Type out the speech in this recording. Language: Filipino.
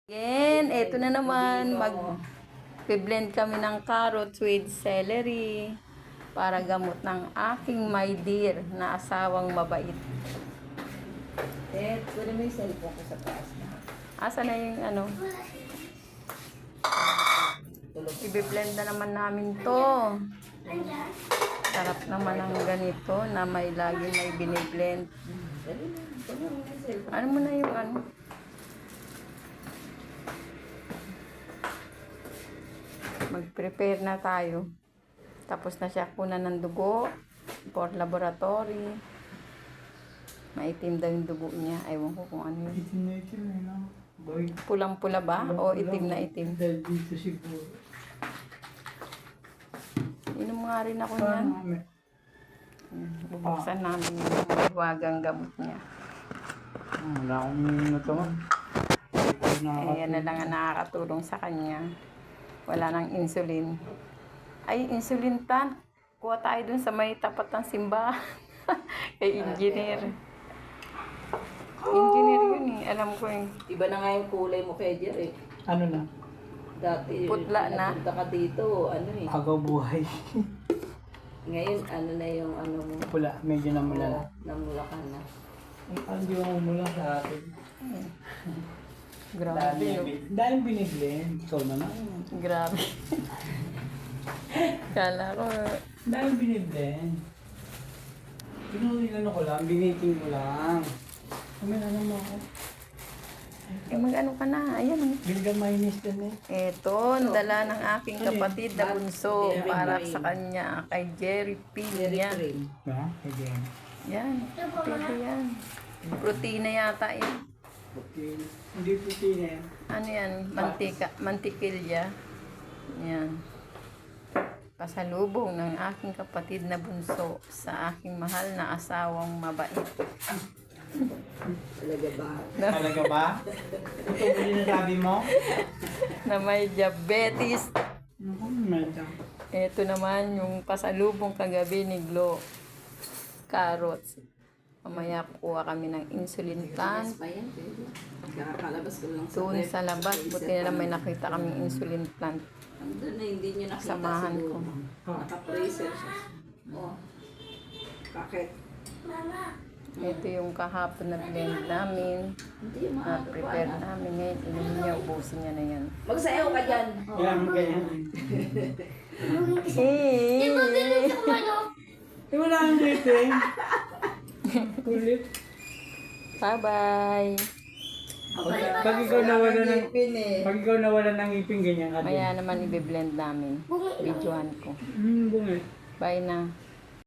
Again, eto na naman, mag-blend kami ng carrots with celery para gamot ng aking my dear na asawang mabait. Kunin mo yung cellphone ko sa taas na. Asa na yung ano? I-blend na naman namin to. Sarap naman ang ganito na may lagi may biniblend. Ano mo na yung ano? Mag-prepare na tayo. Tapos na siya kunan ng dugo for laboratory. Maitim daw yung dugo niya. Ewan ko kung ano yun. Itim na itim eh, no? Boy. Pulang-pula ba? O itim na itim? Dahil dito siguro. Inom nga rin ako niyan. Bubuksan namin yung mahiwagang gamot niya. Wala akong natawan. Ayan na lang ang nakakatulong sa kanya. Wala nang insulin. Ay, insulin tan. Kuha tayo dun sa may tapat ng simbahan. Kay engineer. Engineer yun eh. Alam ko eh. Iba na nga yung kulay mo kay Jer eh. Ano na? Dati, Putla na. napunta ka dito, ano eh. Agaw buhay. Ngayon, ano na yung ano mo. Pula, medyo namula na. Namula ka na. Hindi ako mula sa atin. Grabe. No? Dahil biniblend. Ikaw na na. Grabe. Kala ko. Dahil biniblend. Pinulilan ko lang, biniting ko lang. Kumilanan mo ako. Eh, mag-ano ka na. Ayan. Bilga minus din eh. Eto, dala ng aking kapatid na bunso para sa kanya. Kay Jerry P. Yan. Cream. Ha? Pwede yan. Yan. Pwede yan. Protina yata yan. Okay. Hindi puti na yan. Ano yan? Mantika. Mantikilya. Yan. Pasalubong ng aking kapatid na bunso sa aking mahal na asawang mabait. Talaga ba? Talaga ba? Ito ba yung sabi mo? Na may diabetes. Naku, medyo. Ito naman yung pasalubong kagabi ni Glo. Carrots. Mamaya kukuha kami ng insulin plant. Pa yan, pwede. Kakakalabas ko lang Doon sa labas. Buti na lang may nakita kaming insulin plant. Andun na, hindi nyo nakita Samahan siguro. ko. Naka-bracer siya. Oh. Bakit? Ito yung kahapon na blend namin. Hindi yung mga Na-prepare namin ngayon. Inumin niya, ubusin niya na yan. Magsayaw ka dyan. Kailan mo ganyan? Eh, wala kang dito eh. Kulit. Bye-bye! Pag ikaw nawala ng... Ngipin eh. Pag ikaw nawala ng ipin, ganyan ka din. Maya naman i-blend namin. Videohan ko. Bungay. Bye na.